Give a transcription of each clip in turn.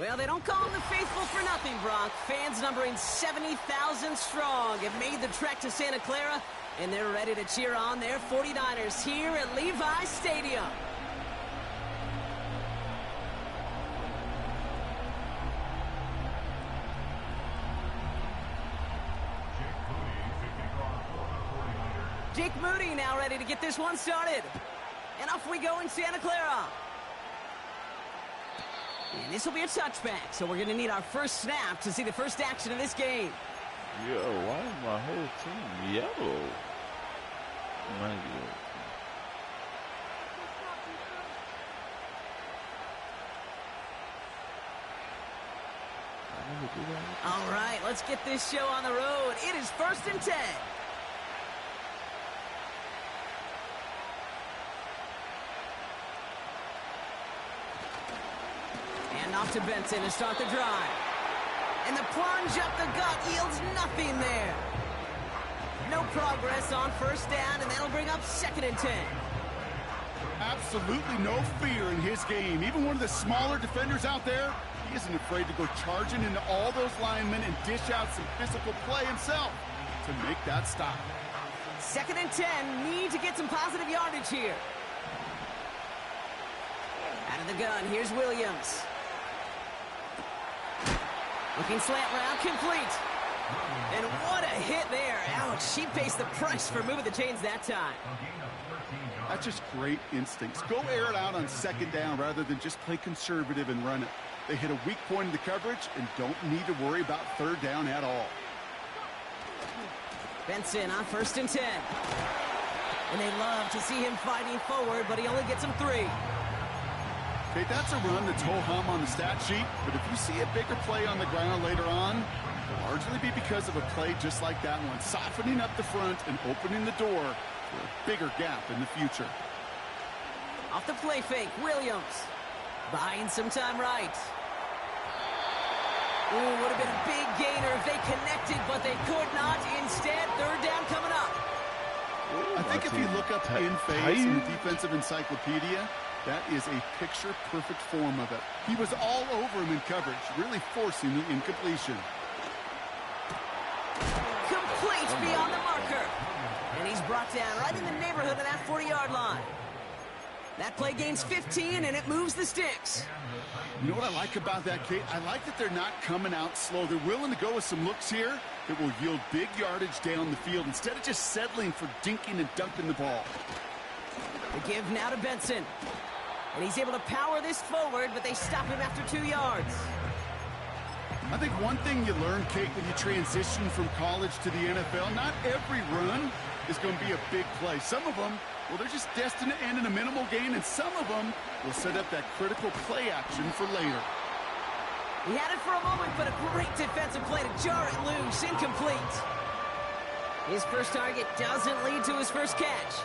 Well, they don't call them the faithful for nothing, Brock. Fans numbering 70,000 strong have made the trek to Santa Clara, and they're ready to cheer on their 49ers here at Levi's Stadium. Jake Moody now ready to get this one started. And off we go in Santa Clara. And this will be a touchback, so we're going to need our first snap to see the first action of this game. Yo, why is my whole team yellow? My God. All right, let's get this show on the road. It is 1st and 10. And off to Benson to start the drive. And the plunge up the gut yields nothing there. No progress on first down, and that'll bring up 2nd and 10. Absolutely no fear in his game. Even one of the smaller defenders out there, he isn't afraid to go charging into all those linemen and dish out some physical play himself to make that stop. 2nd and 10, need to get some positive yardage here. Out of the gun, here's Williams. Looking slant route, complete. And what a hit there. Ouch, she faced the price for moving the chains that time. That's just great instincts. Go air it out on 2nd down rather than just play conservative and run it. They hit a weak point in the coverage and don't need to worry about 3rd down at all. Benson on 1st and 10. And they love to see him fighting forward, but he only gets them 3. Okay, that's a run that's ho-hum on the stat sheet, but if you see a bigger play on the ground later on, it'll largely be because of a play just like that one, softening up the front and opening the door for a bigger gap in the future. Off the play fake, Williams. Buying some time right. Ooh, would have been a big gainer if they connected, but they could not. Instead, 3rd down coming up. I think if you look up in phase in the defensive encyclopedia, that is a picture-perfect form of it. He was all over him in coverage, really forcing the incompletion. Complete beyond the marker. And he's brought down right in the neighborhood of that 40-yard line. That play gains 15, and it moves the sticks. You know what I like about that, Kate? I like that they're not coming out slow. They're willing to go with some looks here that will yield big yardage down the field instead of just settling for dinking and dunking the ball. The give now to Benson. And he's able to power this forward, but they stop him after 2 yards. I think one thing you learn, Kate, when you transition from college to the NFL, not every run is going to be a big play. Some of them, well, they're just destined to end in a minimal gain, and some of them will set up that critical play action for later. He had it for a moment, but a great defensive play to jar it loose, incomplete. His first target doesn't lead to his first catch.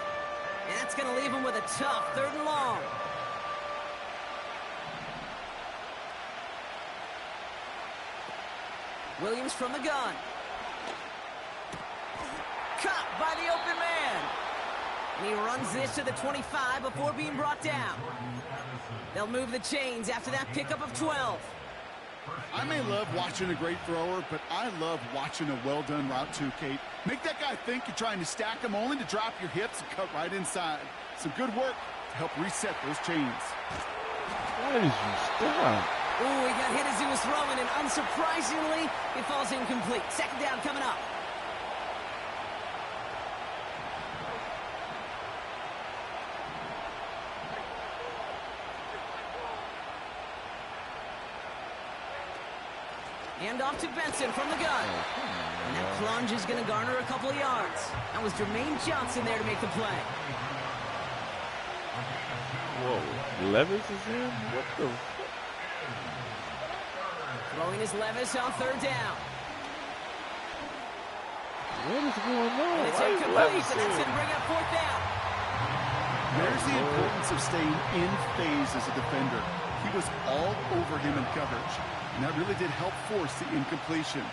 And that's going to leave him with a tough 3rd and long. Williams from the gun. Caught by the open man. And he runs this to the 25 before being brought down. They'll move the chains after that pickup of 12. I may love watching a great thrower, but I love watching a well-done route too, Kate. Make that guy think you're trying to stack him only to drop your hips and cut right inside. Some good work to help reset those chains. Why did you stop? Ooh, he got hit as he was throwing, and unsurprisingly, it falls incomplete. 2nd down coming up. And off to Benson from the gun. And that plunge is going to garner a couple of yards. That was Jermaine Johnson there to make the play. Whoa, Levis is in? What the? Throwing his Levis on 3rd down. What is going on? And it's incomplete, and that's going to bring up 4th down. There's the importance of staying in phase as a defender. He was all over him in coverage, and that really did help force the incompletion.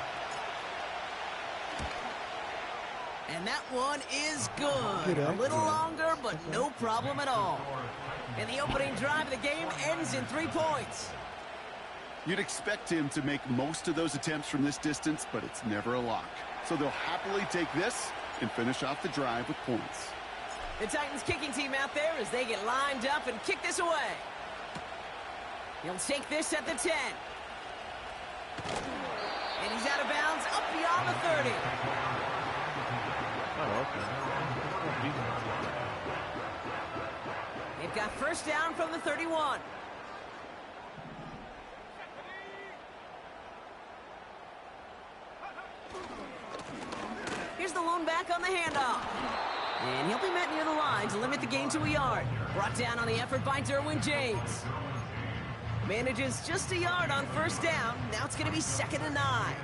And that one is good. A little longer, but no problem at all. And the opening drive of the game ends in 3 points. You'd expect him to make most of those attempts from this distance, but it's never a lock. So they'll happily take this and finish off the drive with points. The Titans kicking team out there as they get lined up and kick this away. He'll take this at the 10. And he's out of bounds up beyond the 30. Oh, okay. They've got first down from the 31. Here's the lone back on the handoff. And he'll be met near the line to limit the gain to a yard. Brought down on the effort by Derwin James. Manages just a yard on first down. Now it's going to be 2nd and 9.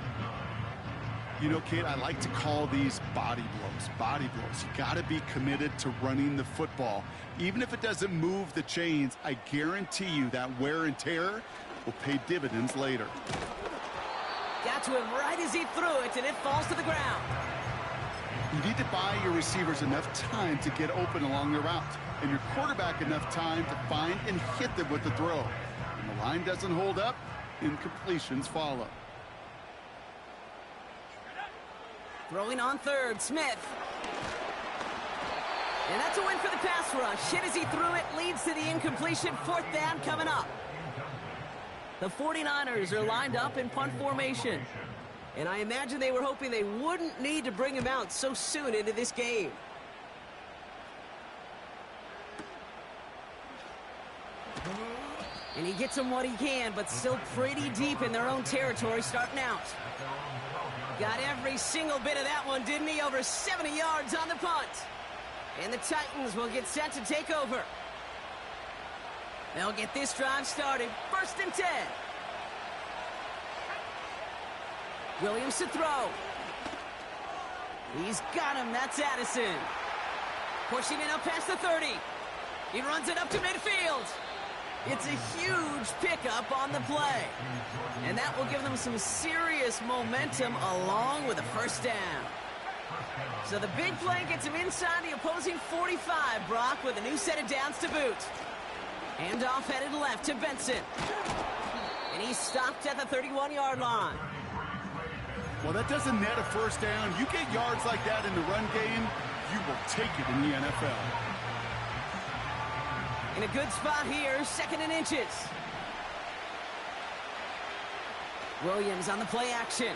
You know, kid, I like to call these body blows. Body blows. You got to be committed to running the football. Even if it doesn't move the chains, I guarantee you that wear and tear will pay dividends later. Got to him right as he threw it, and it falls to the ground. You need to buy your receivers enough time to get open along the route, and your quarterback enough time to find and hit them with the throw. When the line doesn't hold up, incompletions follow. Throwing on third, Smith. And that's a win for the pass rush. Hit as he threw it, leads to the incompletion. 4th down coming up. The 49ers are lined up in punt formation. And I imagine they were hoping they wouldn't need to bring him out so soon into this game. And he gets him what he can, but still pretty deep in their own territory starting out. Got every single bit of that one, didn't he? Over 70 yards on the punt. And the Titans will get set to take over. They'll get this drive started. 1st and 10. Williams to throw. He's got him. That's Addison. Pushing it up past the 30. He runs it up to midfield. It's a huge pickup on the play. And that will give them some serious momentum along with a first down. So the big play gets him inside the opposing 45, Brock, with a new set of downs to boot. Handoff headed left to Benson. And he's stopped at the 31-yard line. Well, that doesn't net a first down. You get yards like that in the run game, you will take it in the NFL. In a good spot here, 2nd and inches. Williams on the play action.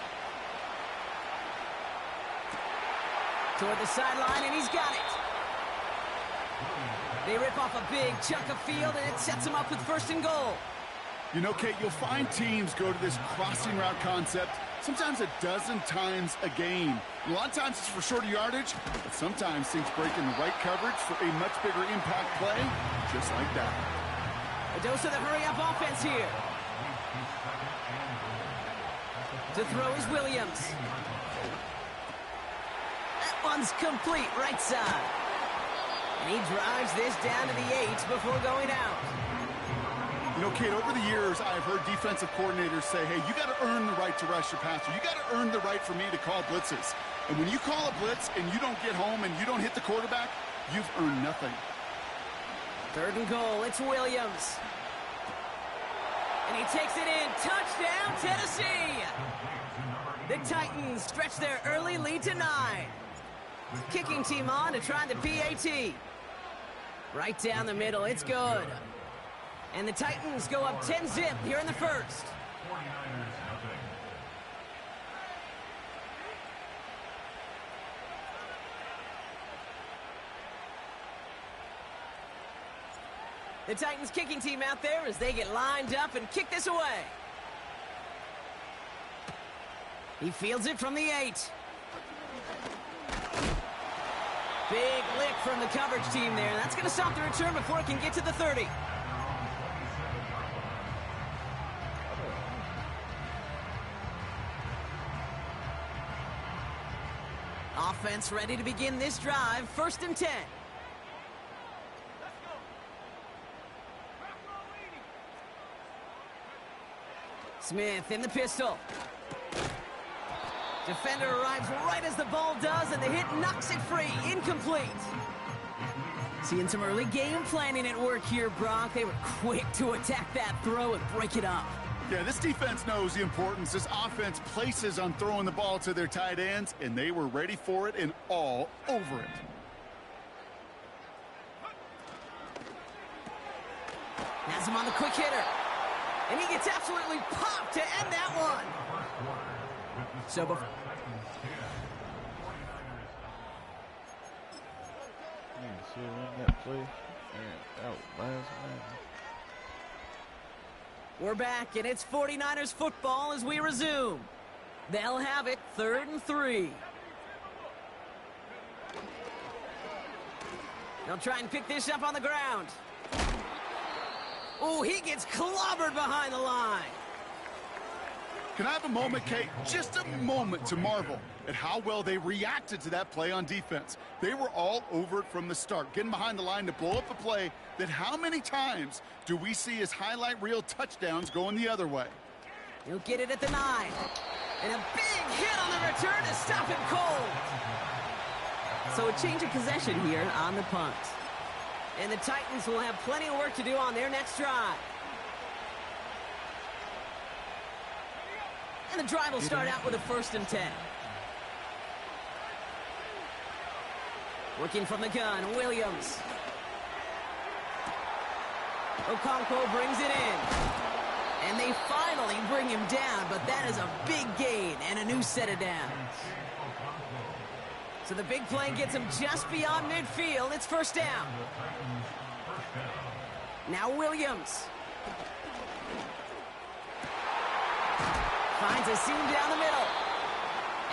Toward the sideline, and he's got it. They rip off a big chunk of field, and it sets them up with 1st and goal. You know, Kate, you'll find teams go to this crossing route concept sometimes a dozen times a game. A lot of times it's for shorter yardage, but sometimes things break in the right coverage for a much bigger impact play, just like that. A dose of the hurry-up offense here. To throw is Williams. That one's complete, right side. And he drives this down to the 8 before going out. You know, Kate, over the years, I've heard defensive coordinators say, hey, you got to earn the right to rush your passer. You got to earn the right for me to call blitzes. And when you call a blitz and you don't get home and you don't hit the quarterback, you've earned nothing. 3rd and goal, it's Williams. And he takes it in. Touchdown, Tennessee! The Titans stretch their early lead to 9. Kicking team on to try the PAT. Right down the middle, it's good. And the Titans go up 10-zip here in the 1st. The Titans kicking team out there as they get lined up and kick this away. He fields it from the 8. Big lick from the coverage team there. That's going to stop the return before it can get to the 30. Offense ready to begin this drive. 1st and 10. Smith in the pistol. Defender arrives right as the ball does, and the hit knocks it free. Incomplete. Seeing some early game planning at work here, Brock. They were quick to attack that throw and break it up. Yeah, this defense knows the importance this offense places on throwing the ball to their tight ends, and they were ready for it and all over it. Has him on the quick hitter. And he gets absolutely popped to end that one. So before... We're back, and it's 49ers football as we resume. They'll have it 3rd and 3. They'll try and pick this up on the ground. Oh, he gets clobbered behind the line. Can I have a moment, Kate? Just a moment to marvel at how well they reacted to that play on defense. They were all over it from the start, getting behind the line to blow up a play that how many times do we see as highlight reel touchdowns going the other way? He'll get it at the 9. And a big hit on the return to stop him cold. So a change of possession here on the punt. And the Titans will have plenty of work to do on their next drive. And the drive will start out with a 1st and 10. Working from the gun, Williams. Okonkwo brings it in. And they finally bring him down, but that is a big gain and a new set of downs. So the big play gets him just beyond midfield. It's 1st down. Now Williams. Finds a seam down the middle.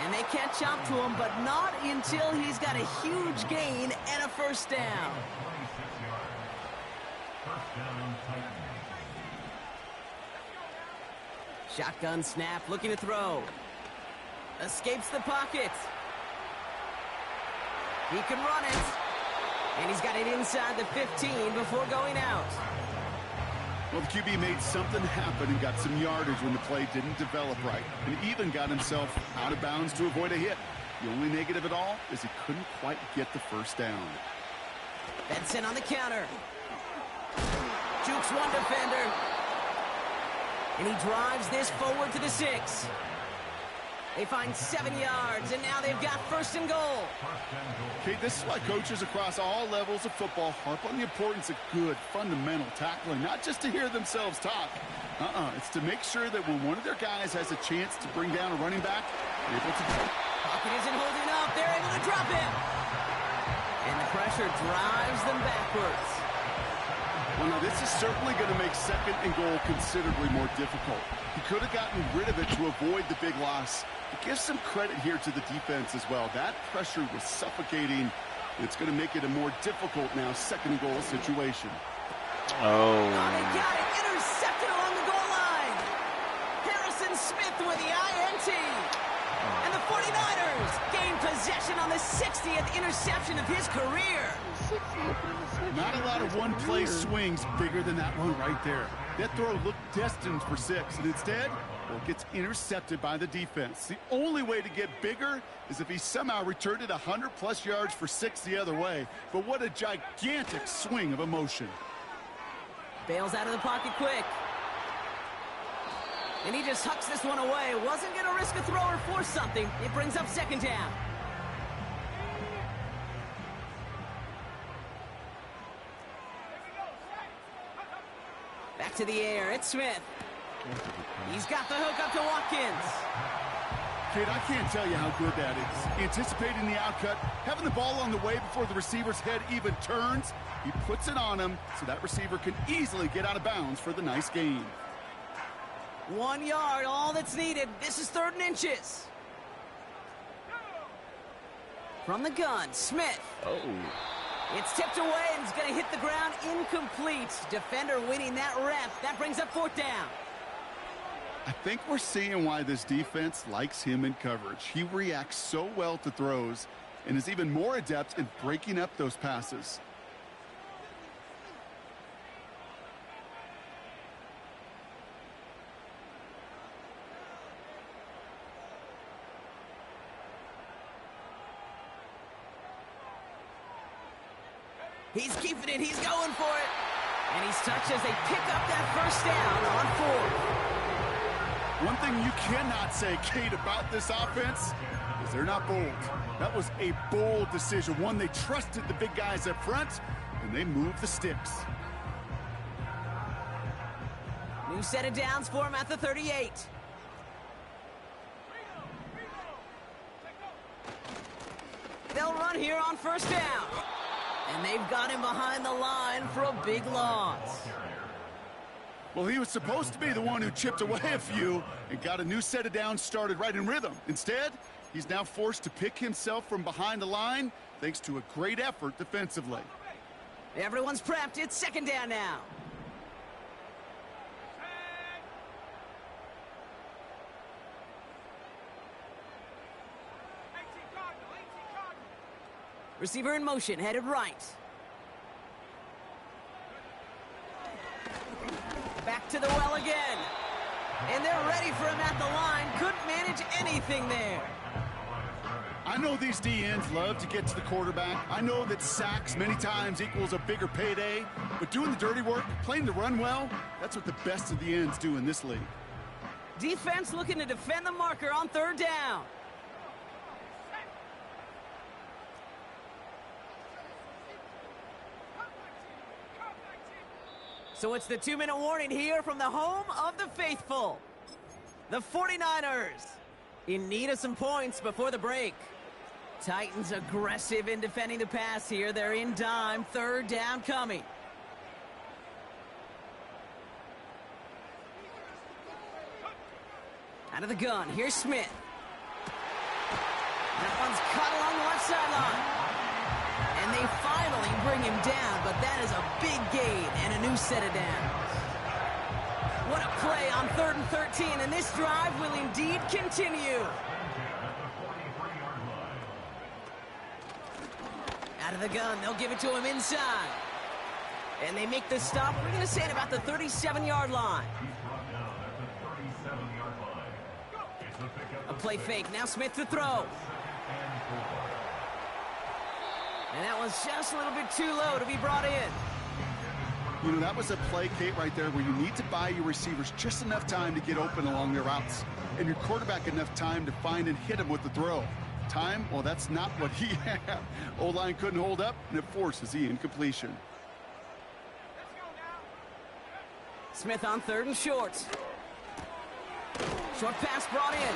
And they catch up to him, but not until he's got a huge gain and a 1st down. Shotgun snap, looking to throw. Escapes the pocket. He can run it. And he's got it inside the 15 before going out. Well, the QB made something happen and got some yardage when the play didn't develop right, and even got himself out of bounds to avoid a hit. The only negative at all is he couldn't quite get the 1st down. Benson on the counter. Jukes one defender. And he drives this forward to the 6. They find 7 yards, and now they've got 1st and goal. Okay, this is why coaches across all levels of football harp on the importance of good, fundamental tackling, not just to hear themselves talk. It's to make sure that when one of their guys has a chance to bring down a running back, they're able to do it. Pocket isn't holding up. They're able to drop him. And the pressure drives them backwards. Well, now this is certainly going to make 2nd and goal considerably more difficult. He could have gotten rid of it to avoid the big loss. But give some credit here to the defense as well. That pressure was suffocating. It's going to make it a more difficult now 2nd and goal situation. Oh, they got it. Intercepted along the goal line. Harrison Smith with the INT. And the 49ers gain possession on the 60th interception of his career. Not a lot of one-play swings bigger than that one right there. That throw looked destined for 6, and instead, well, it gets intercepted by the defense. The only way to get bigger is if he somehow returned it 100-plus yards for 6 the other way. But what a gigantic swing of emotion. Bails out of the pocket quick. And he just hucks this one away. Wasn't going to risk a throw or force something. It brings up 2nd down. Back to the air. It's Smith. He's got the hook up to Watkins. Kid, I can't tell you how good that is. Anticipating the outcut, having the ball on the way before the receiver's head even turns. He puts it on him so that receiver can easily get out of bounds for the nice gain. 1 yard, all that's needed. This is 3rd and inches. From the gun, Smith. oh. It's tipped away and it's going to hit the ground incomplete. Defender winning that rep. That brings up 4th down. I think we're seeing why this defense likes him in coverage. He reacts so well to throws and is even more adept in breaking up those passes. He's keeping it. He's going for it. And he's touched as they pick up that 1st down on 4th. One thing you cannot say, Kate, about this offense is they're not bold. That was a bold decision, one they trusted the big guys up front, and they moved the sticks. New set of downs for him at the 38. They'll run here on first down. And they've got him behind the line for a big loss. Well, he was supposed to be the one who chipped away a few and got a new set of downs started right in rhythm. Instead, he's now forced to pick himself from behind the line thanks to a great effort defensively. Everyone's prepped. It's second down now. Receiver in motion, headed right. Back to the well again. And they're ready for him at the line. Couldn't manage anything there. I know these DNs love to get to the quarterback. I know that sacks many times equals a bigger payday. But doing the dirty work, playing the run well, that's what the best of the ends do in this league. Defense looking to defend the marker on third down. So it's the 2-minute warning here from the home of the faithful. The 49ers in need of some points before the break. Titans aggressive in defending the pass here. They're in dime. Third down coming. Out of the gun. Here's Smith. That one's cut along the left sideline. And they finally bring him down, but that is a big gain and a new set of downs. What a play on 3rd and 13, and this drive will indeed continue. Out of the gun, they'll give it to him inside. And they make the stop, we're going to say, at about the 37-yard line. A play fake, now Smith to throw. And that was just a little bit too low to be brought in. You know, that was a play, Kate, right there where you need to buy your receivers just enough time to get open along their routes. And your quarterback enough time to find and hit him with the throw. Time, well, that's not what he had. O-line couldn't hold up, and it forces the incompletion. Smith on 3rd and short. Short pass brought in.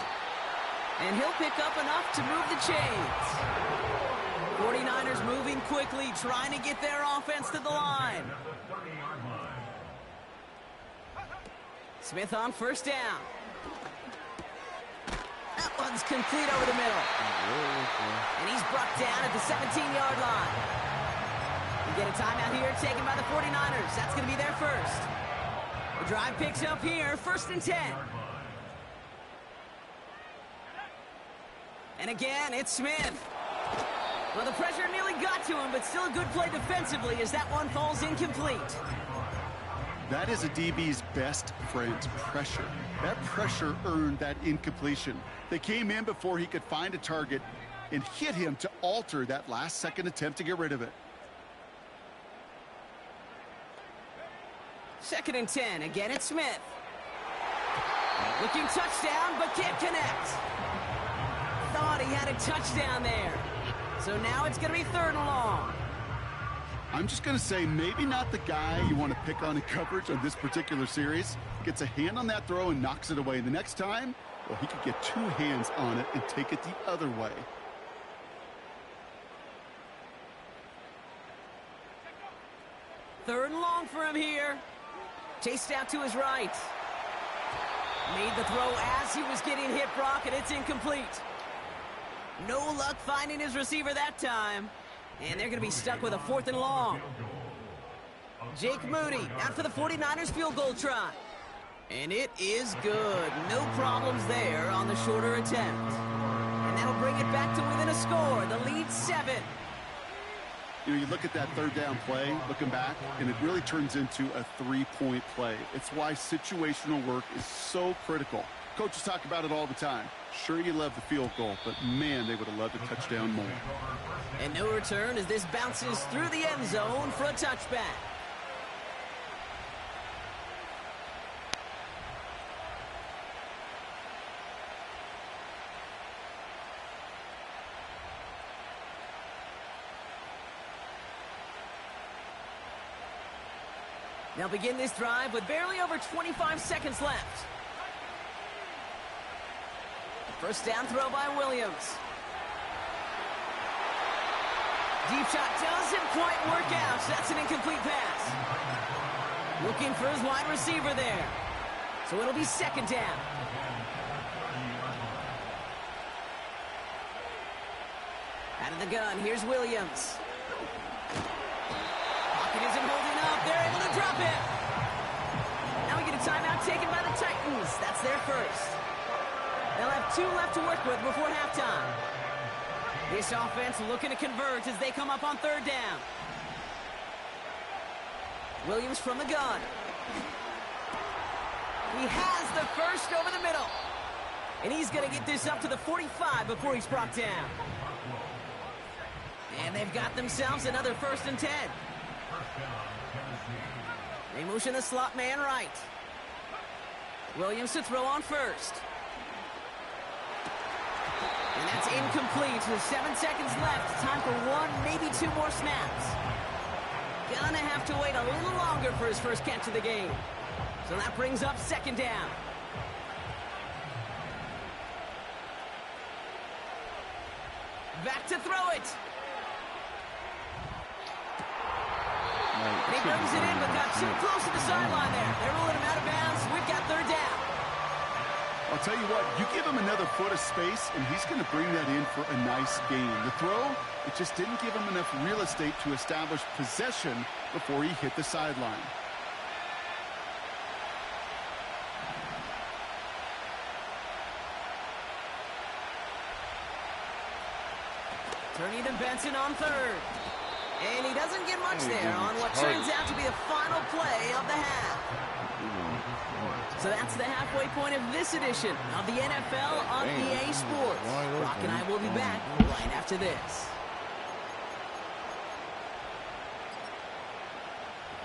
And he'll pick up enough to move the chains. 49ers moving quickly, trying to get their offense to the line. Smith on first down. That one's complete over the middle. And he's brought down at the 17-yard line. We get a timeout here taken by the 49ers. That's going to be their first. The drive picks up here, 1st and 10. And again, it's Smith. Well, the pressure nearly got to him, but still a good play defensively as that one falls incomplete. That is a DB's best friend, pressure. That pressure earned that incompletion. They came in before he could find a target and hit him to alter that last-second attempt to get rid of it. 2nd and 10. Again, it's Smith. Looking touchdown, but can't connect. Thought he had a touchdown there. So now it's going to be 3rd and long. I'm just going to say maybe not the guy you want to pick on in coverage on this particular series. Gets a hand on that throw and knocks it away. The next time, well, he could get 2 hands on it and take it the other way. Third and long for him here. Chased out to his right. Made the throw as he was getting hit, Brock, and it's incomplete. No luck finding his receiver that time. And they're going to be stuck with a 4th and long. Jake Moody out for the 49ers field goal try. And it is good. No problems there on the shorter attempt. And that'll bring it back to within a score. The lead 7. You know, you look at that 3rd down play, looking back, and it really turns into a 3-point play. It's why situational work is so critical. Coaches talk about it all the time. Sure, you love the field goal, but man, they would have loved a touchdown more. And no return as this bounces through the end zone for a touchback. They'll begin this drive with barely over 25 seconds left. First down throw by Williams. Deep shot doesn't quite work out. That's an incomplete pass. Looking for his wide receiver there. So it'll be second down. Out of the gun, here's Williams. Pocket isn't holding up. They're able to drop it. Now we get a timeout taken by the Titans. That's their first. They'll have 2 left to work with before halftime. This offense looking to convert as they come up on third down. Williams from the gun. He has the first over the middle. And he's going to get this up to the 45 before he's brought down. And they've got themselves another 1st and 10. They motion the slot man right. Williams to throw on first. And that's incomplete with 7 seconds left. Time for 1, maybe 2 more snaps. Gonna have to wait a little longer for his first catch of the game. So that brings up second down. Back to throw it. And he brings it in, but got too close to the sideline there. They're rolling him out of bounds. We've got third down. I'll tell you what, you give him another foot of space, and he's going to bring that in for a nice gain. The throw, it just didn't give him enough real estate to establish possession before he hit the sideline. Turning to Benson on third. And he doesn't get much there on what turns out to be the final play of the half. So that's the halfway point of this edition of the NFL on EA Sports. Brock and I will be back right after this.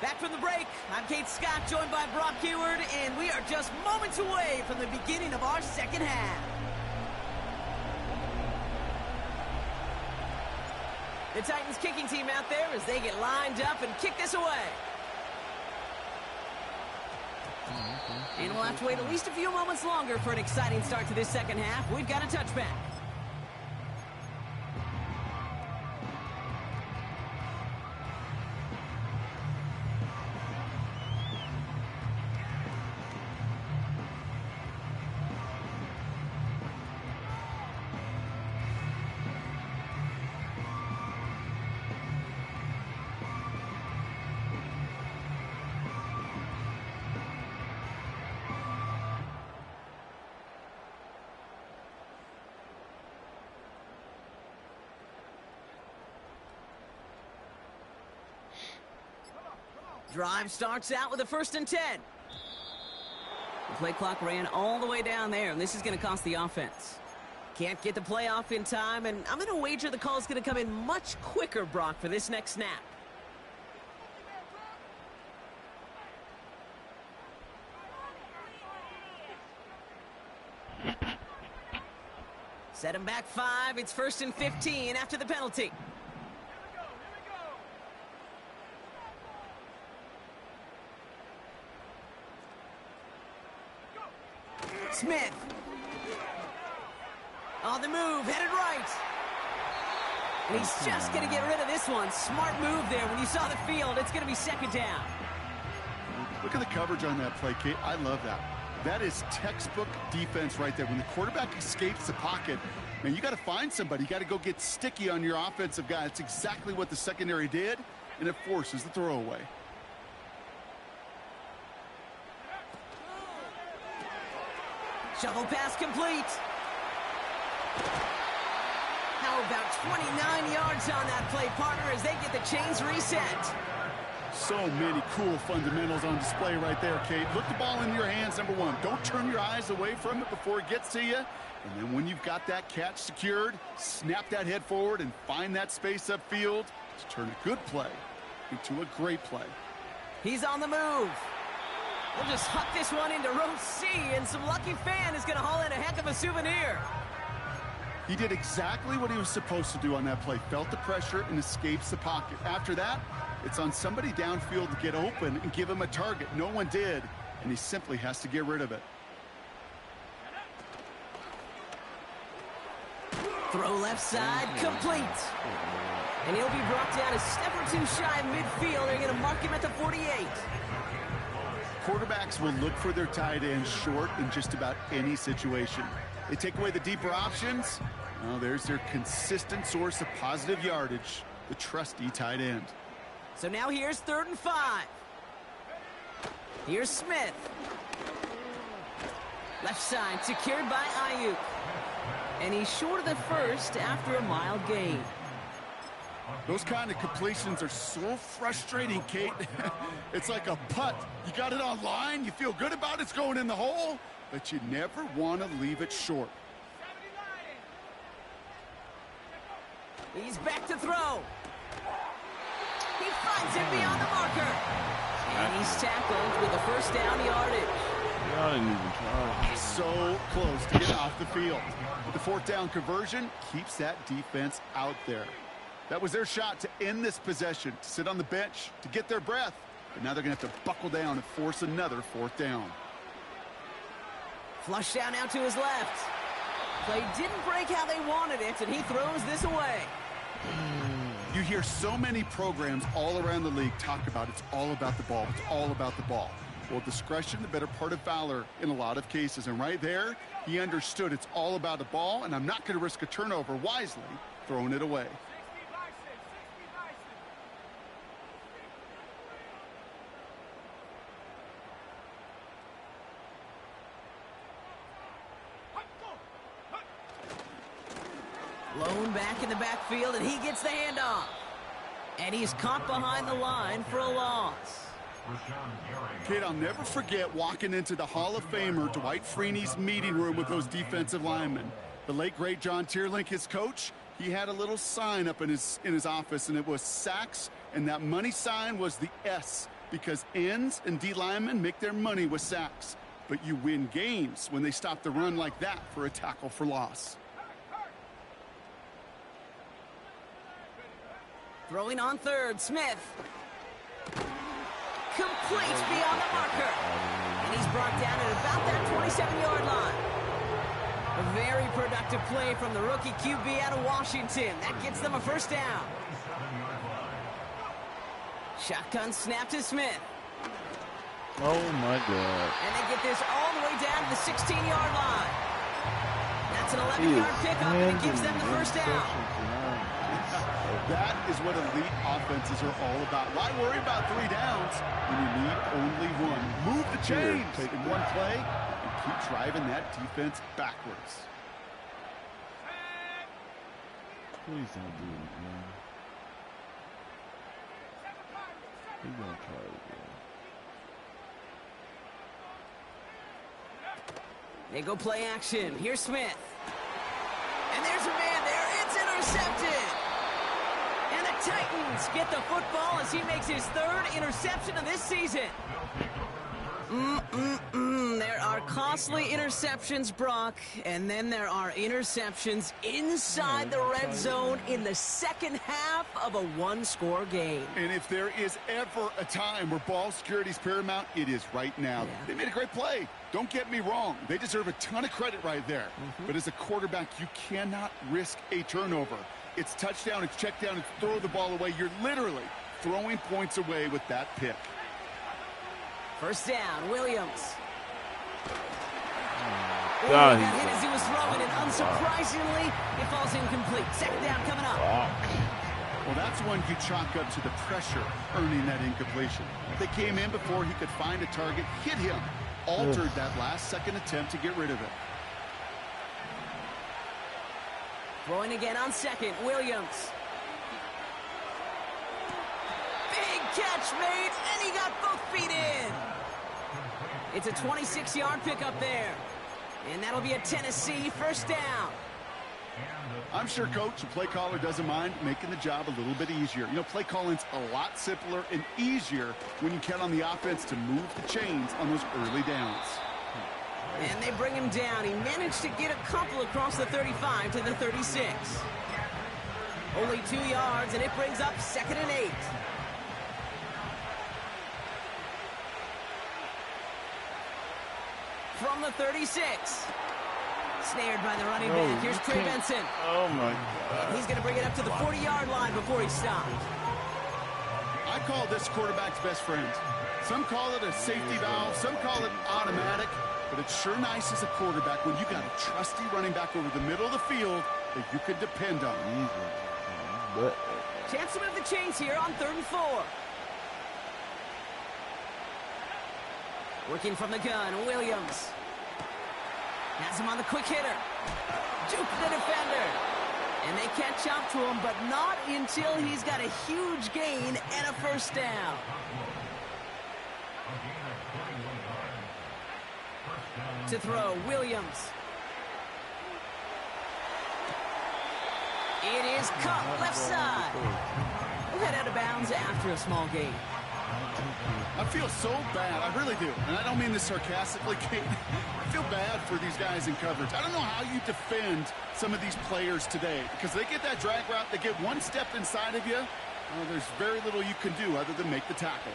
Back from the break, I'm Kate Scott, joined by Brock Huard, and we are just moments away from the beginning of our second half. The Titans kicking team out there as they get lined up and kick this away. And we'll have to wait at least a few moments longer for an exciting start to this second half. We've got a touchback. Drive starts out with a 1st and 10. The play clock ran all the way down there, and this is going to cost the offense. Can't get the play off in time, and I'm going to wager the call is going to come in much quicker, Brock, for this next snap. Set him back 5. It's 1st and 15 after the penalty. Smith. On the move, headed right. And he's just going to get rid of this one. Smart move there. When you saw the field, it's going to be second down. Look at the coverage on that play, Kate. I love that. That is textbook defense right there. When the quarterback escapes the pocket, man, you got to find somebody. You got to go get sticky on your offensive guy. That's exactly what the secondary did, and it forces the throwaway. Shovel pass complete. How about 29 yards on that play, partner, as they get the chains reset. So many cool fundamentals on display right there, Kate. Look the ball in your hands, number one. Don't turn your eyes away from it before it gets to you. And then when you've got that catch secured, snap that head forward and find that space upfield to turn a good play into a great play. He's on the move. We'll just huck this one into row C, and some lucky fan is going to haul in a heck of a souvenir. He did exactly what he was supposed to do on that play. Felt the pressure and escapes the pocket. After that, It's on somebody downfield to get open and give him a target. No one did, and he simply has to get rid of it. Throw left side, complete. And he'll be brought down a step or two shy of midfield. They're going to mark him at the 48. Quarterbacks will look for their tight ends short in just about any situation. They take away the deeper options. Well, there's their consistent source of positive yardage, the trusty tight end. So now here's 3rd and 5. Here's Smith. Left side secured by Ayuk. And he's short of the first after a mild gain. Those kind of completions are so frustrating, Kate. It's like a putt. You got it on line, you feel good about it's going in the hole, but you never want to leave it short. He's back to throw. He finds it beyond the marker. And he's tackled with a first down yardage. I didn't even try. So close to get off the field. But the 4th down conversion keeps that defense out there. That was their shot to end this possession, to sit on the bench, to get their breath. But now they're going to have to buckle down and force another 4th down. Flush down now to his left. Play didn't break how they wanted it, and he throws this away. You hear so many programs all around the league talk about it's all about the ball. It's all about the ball. Well, discretion, the better part of valor in a lot of cases. And right there, he understood it's all about the ball, and I'm not going to risk a turnover, wisely throwing it away. Lone back in the backfield, and he gets the handoff. And he's caught behind the line for a loss. Kid, I'll never forget walking into the Hall of Famer Dwight Freeney's meeting room with those defensive linemen. The late, great John Tierlink, his coach, he had a little sign up in his office, and it was sacks, and that money sign was the S, because ends and D linemen make their money with sacks. But you win games when they stop the run like that for a tackle for loss. Throwing on 3rd, Smith. Complete beyond the marker. And he's brought down at about that 27-yard line. A very productive play from the rookie QB out of Washington. That gets them a first down. Shotgun snap to Smith. Oh, my God. And they get this all the way down to the 16-yard line. That's an 11-yard pickup, and it gives them the first down. That is what elite offenses are all about. Why worry about 3 downs when you need only one? Move the chains in one play and keep driving that defense backwards. Please don't do it, man. He's going to try it again. They go play action. Here's Smith. And there's a man there. It's intercepted. And the Titans get the football as he makes his 3rd interception of this season. There are costly interceptions, Brock, and then there are interceptions inside the red zone in the second half of a one-score game. And if there is ever a time where ball security is paramount, it is right now. Yeah. They made a great play. Don't get me wrong. They deserve a ton of credit right there. But as a quarterback, you cannot risk a turnover. It's touchdown, it's check down, it's throw the ball away. You're literally throwing points away with that pick. First down, Williams. God, got hit as he was throwing, and unsurprisingly, it falls incomplete. Second down coming up. Well, that's one you chalk up to the pressure earning that incompletion. They came in before he could find a target, hit him, altered that last-second attempt to get rid of it. Throwing again on second, Williams. Big catch made, and he got both feet in. It's a 26-yard pickup there. And that'll be a Tennessee first down. I'm sure coach and play caller doesn't mind making the job a little bit easier. You know, play calling's a lot simpler and easier when you count on the offense to move the chains on those early downs. And they bring him down. He managed to get a couple across the 35 to the 36. Only 2 yards, and it brings up 2nd and 8. the 36. Snared by the running back. Here's Trey Benson. Oh, my God. He's going to bring it up to the 40-yard line before he stopped. I call this quarterback's best friend. Some call it a safety valve, some call it automatic, but it's sure nice as a quarterback when you got a trusty running back over the middle of the field that you can depend on. Chance to move the chains here on 3rd and 4. Working from the gun, Williams. Has him on the quick hitter. Juke the defender. And they catch up to him, but not until he's got a huge gain and a first down. To throw, Williams. It is caught left side. We'll head out of bounds after a small gain. I feel so bad. I really do. And I don't mean this sarcastically, Kate. I feel bad for these guys in coverage. I don't know how you defend some of these players today because they get that drag route, they get one step inside of you. There's very little you can do other than make the tackle.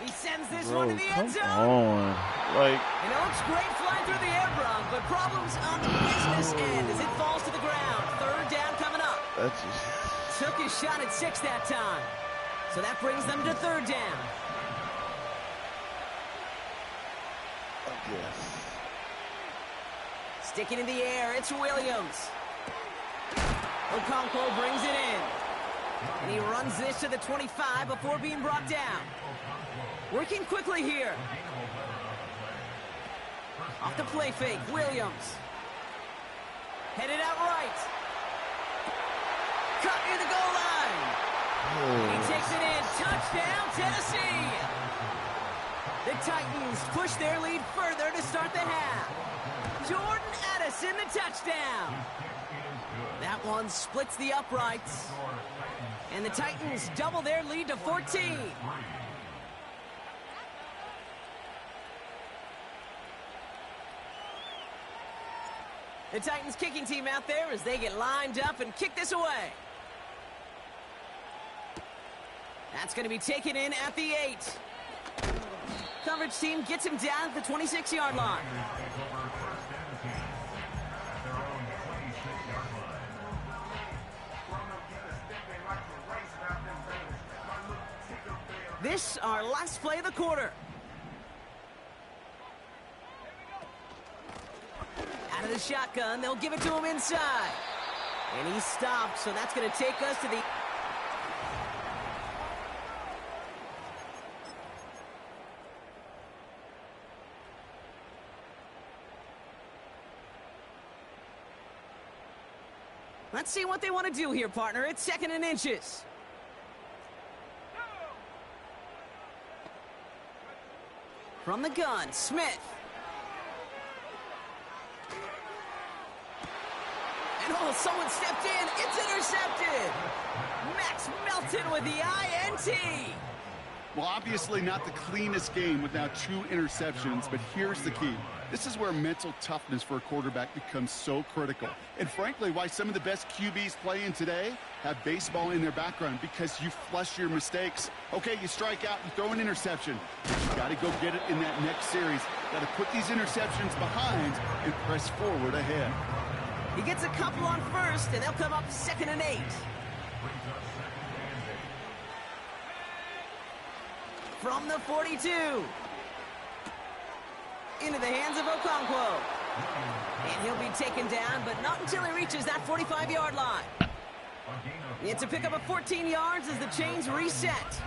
He sends this one to the end zone. Like, and it looks great flying through the air, Bron, but problems on the business end as it falls to the ground. 3rd down coming up. that's just... Took his shot at 6 that time. So that brings them to 3rd down. Yes. Sticking in the air, it's Williams. Okonkwo brings it in. And he runs this to the 25 before being brought down. Working quickly here. Off the play fake, Williams. Headed out right. Cut near the goal line. He takes it in. Touchdown, Tennessee. The Titans push their lead further to start the half. Jordan Addison, the touchdown. That one splits the uprights. And the Titans double their lead to 14. The Titans kicking team out there as they get lined up and kick this away. That's going to be taken in at the 8. Coverage team gets him down at the 26-yard line. This our last play of the quarter. Out of the shotgun, they'll give it to him inside. And he stopped, so that's going to take us to the... Let's see what they want to do here, partner. It's 2nd and inches. From the gun, Smith. And oh, someone stepped in. It's intercepted. Max Melton with the INT. Well, obviously not the cleanest game with now 2 interceptions, but here's the key. This is where mental toughness for a quarterback becomes so critical. And frankly, why some of the best QBs playing today have baseball in their background, because you flush your mistakes. Okay, you strike out, you throw an interception. You got to go get it in that next series. Got to put these interceptions behind and press forward ahead. He gets a couple on first, and they'll come up 2nd and 8. From the 42. Into the hands of Okonkwo. And he'll be taken down, but not until he reaches that 45-yard line. It's a pickup of 14 yards as the chains reset.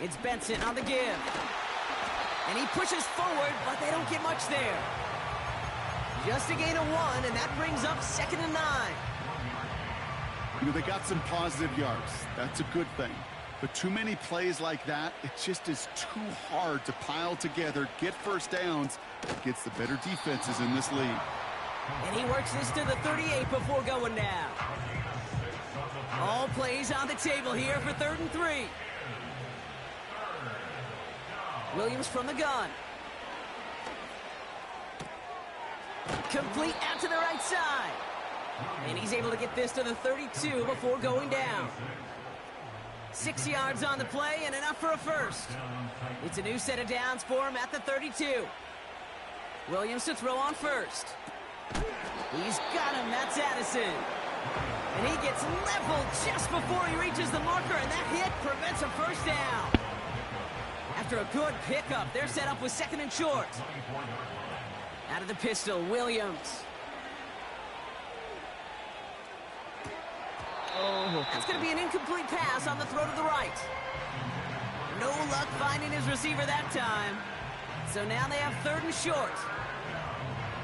It's Benson on the give. And he pushes forward, but they don't get much there. Just a gain of 1, and that brings up 2nd and 9. You know, they got some positive yards. That's a good thing. But too many plays like that, it just is too hard to pile together, get first downs against the better defenses in this league. And he works this to the 38 before going down. All plays on the table here for 3rd and 3. Williams from the gun. Complete out to the right side. And he's able to get this to the 32 before going down. 6 yards on the play and enough for a first. It's a new set of downs for him at the 32. Williams to throw on first. He's got him. That's Addison. And he gets leveled just before he reaches the marker, and that hit prevents a first down. After a good pickup, they're set up with 2nd and short. Out of the pistol, Williams. Oh. That's going to be an incomplete pass on the throw to the right. No luck finding his receiver that time. So now they have 3rd and short.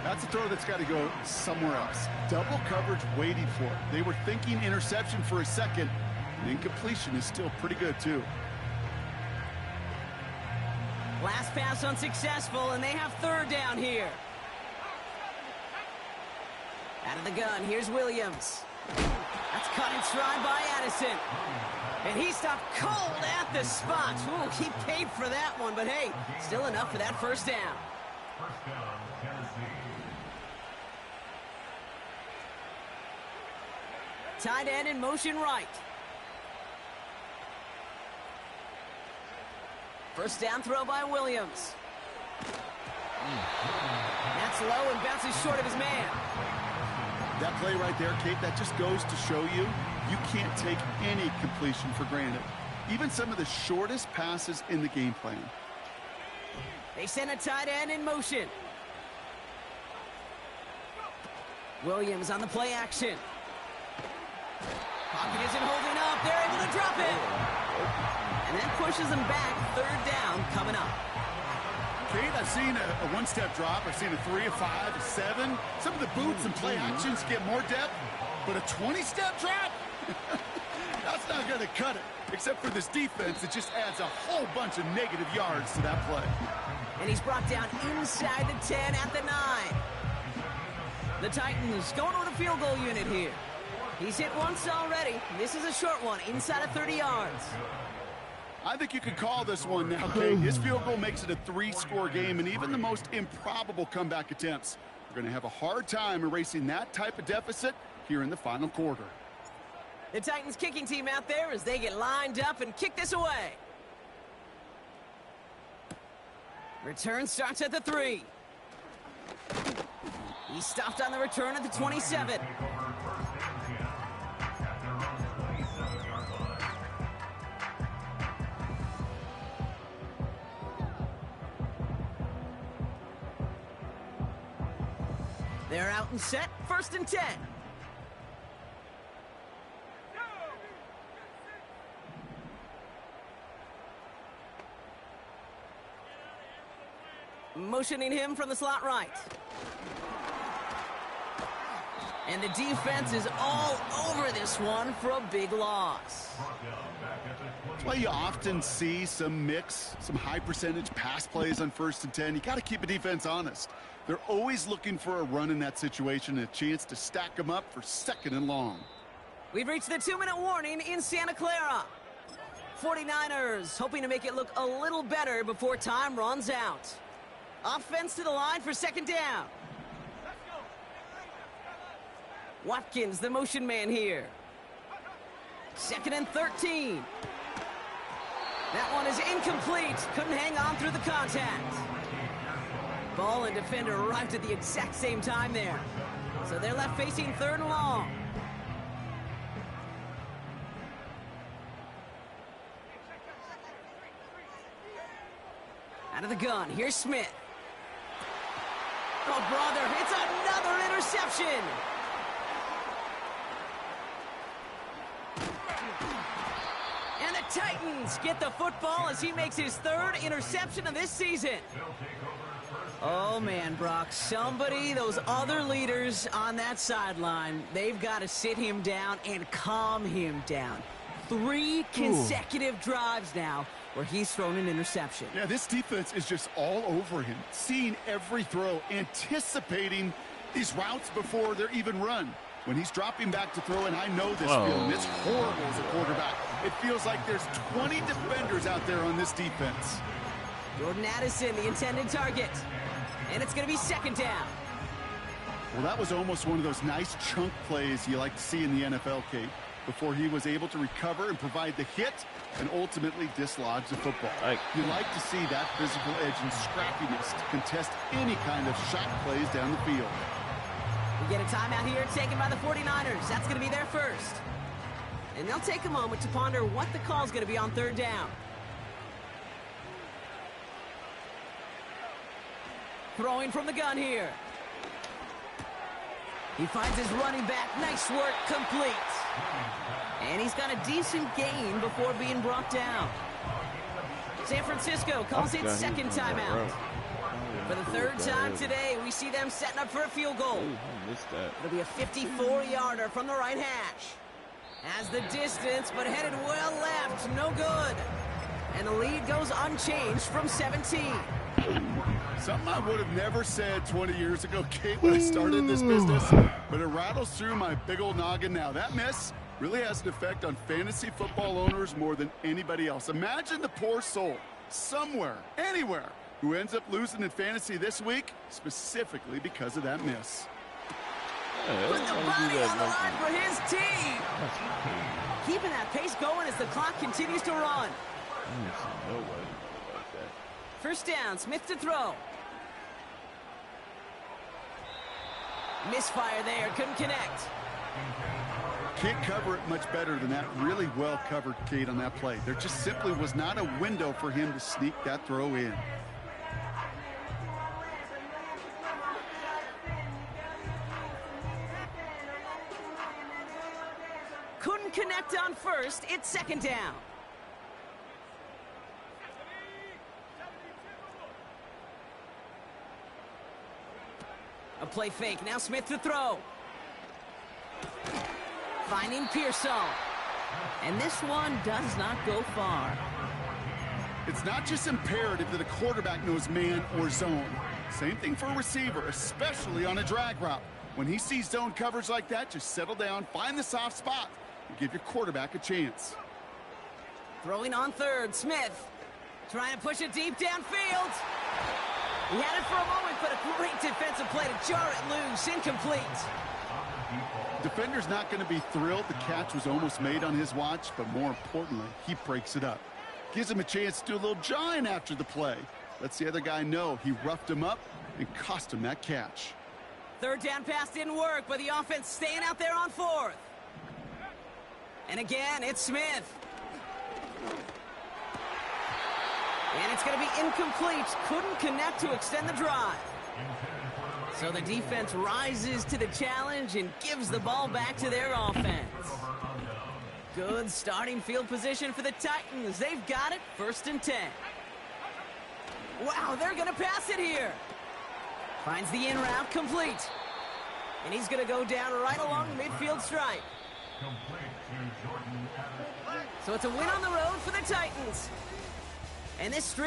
That's a throw that's got to go somewhere else. Double coverage waiting for it. They were thinking interception for a second. And incompletion is still pretty good, too. Last pass unsuccessful, and they have 3rd down here. Out of the gun, here's Williams. That's cut in stride by Addison. And he stopped cold at the spot. Ooh, he paid for that one, but hey, still enough for that first down. Tight end in motion right. First down throw by Williams. That's low and bounces short of his man. That play right there, Kate, that just goes to show you can't take any completion for granted. Even some of the shortest passes in the game plan. They send a tight end in motion. Williams on the play action. Pocket isn't holding up. They're able to drop it. And then pushes them back. 3rd down coming up. Kate, I've seen a one-step drop. I've seen a 3, a 5, a 7. Some of the boots and play actions get more depth. But a 20-step drop? That's not going to cut it. Except for this defense, it just adds a whole bunch of negative yards to that play. And he's brought down inside the 10 at the 9. The Titans going with a field goal unit here. He's hit once already. This is a short one, inside of 30 yards. I think you could call this one now, Kate. His field goal makes it a 3-score game, and even the most improbable comeback attempts are going to have a hard time erasing that type of deficit here in the final quarter. The Titans kicking team out there as they get lined up and kick this away. Return starts at the 3. He stopped on the return at the 27. They're out and set, 1st and 10. Motioning him from the slot right. And the defense is all over this one for a big loss. That's why you often see some mix, some high-percentage pass plays on 1st and 10. You got to keep a defense honest. They're always looking for a run in that situation, a chance to stack them up for 2nd and long. We've reached the 2-minute warning in Santa Clara. 49ers hoping to make it look a little better before time runs out. Offense to the line for 2nd down. Watkins, the motion man here. 2nd and 13. That one is incomplete. Couldn't hang on through the contact. Ball and defender arrived at the exact same time there. So they're left facing 3rd and long. Out of the gun, here's Smith. Oh, brother, it's another interception. And the Titans get the football as he makes his 3rd interception of this season. Oh, man, Brock, those other leaders on that sideline, they've got to sit him down and calm him down. 3 consecutive drives now where he's thrown an interception. Yeah, this defense is just all over him, seeing every throw, anticipating these routes before they're even run. When he's dropping back to throw, and I know this feeling, it's horrible as a quarterback. It feels like there's 20 defenders out there on this defense. Jordan Addison, the intended target. And it's going to be 2nd down. Well, that was almost one of those nice chunk plays you like to see in the NFL, Kate. before he was able to recover and provide the hit and ultimately dislodge the football. You like to see that physical edge and scrappiness to contest any kind of shot plays down the field. We get a timeout here taken by the 49ers. That's going to be their first. And they'll take a moment to ponder what the call is going to be on third down. Throwing from the gun here. He finds his running back. Nice work, complete. And he's got a decent gain before being brought down. San Francisco calls its second timeout. For the third time today, we see them setting up for a field goal. It'll be a 54-yarder from the right hash. Has the distance, but headed well left. No good. And the lead goes unchanged from 17. Something I would have never said 20 years ago, Kate, when I started this business, but it rattles through my big old noggin now. That miss really has an effect on fantasy football owners more than anybody else. Imagine the poor soul somewhere, anywhere, who ends up losing in fantasy this week, specifically because of that miss. Put the body on the line for his team. Keeping that pace going as the clock continues to run. No way like that. First down, Smith to throw. Misfire there, couldn't connect. Can't cover it much better than that. Really well covered, Kate, on that play. There just simply was not a window for him to sneak that throw in. Couldn't connect on first. It's second down. A play fake. Now Smith to throw. Finding Pearsall. And this one does not go far. It's not just imperative that a quarterback knows man or zone. Same thing for a receiver, especially on a drag route. When he sees zone coverage like that, just settle down, find the soft spot, and give your quarterback a chance. Throwing on third, Smith. Trying to push it deep downfield. He had it for a moment, but a great defensive play to jar it loose. Incomplete. Defender's not going to be thrilled the catch was almost made on his watch, but more importantly, he breaks it up. Gives him a chance to do a little jawing after the play. Lets the other guy know he roughed him up and cost him that catch. Third down pass didn't work, but the offense staying out there on fourth. And again, it's Smith. And it's going to be incomplete. Couldn't connect to extend the drive. So the defense rises to the challenge and gives the ball back to their offense. Good starting field position for the Titans. They've got it, 1st and 10. Wow, they're going to pass it here. Finds the in route, complete. And he's going to go down right along the midfield stripe. So it's a win on the road for the Titans. And this streak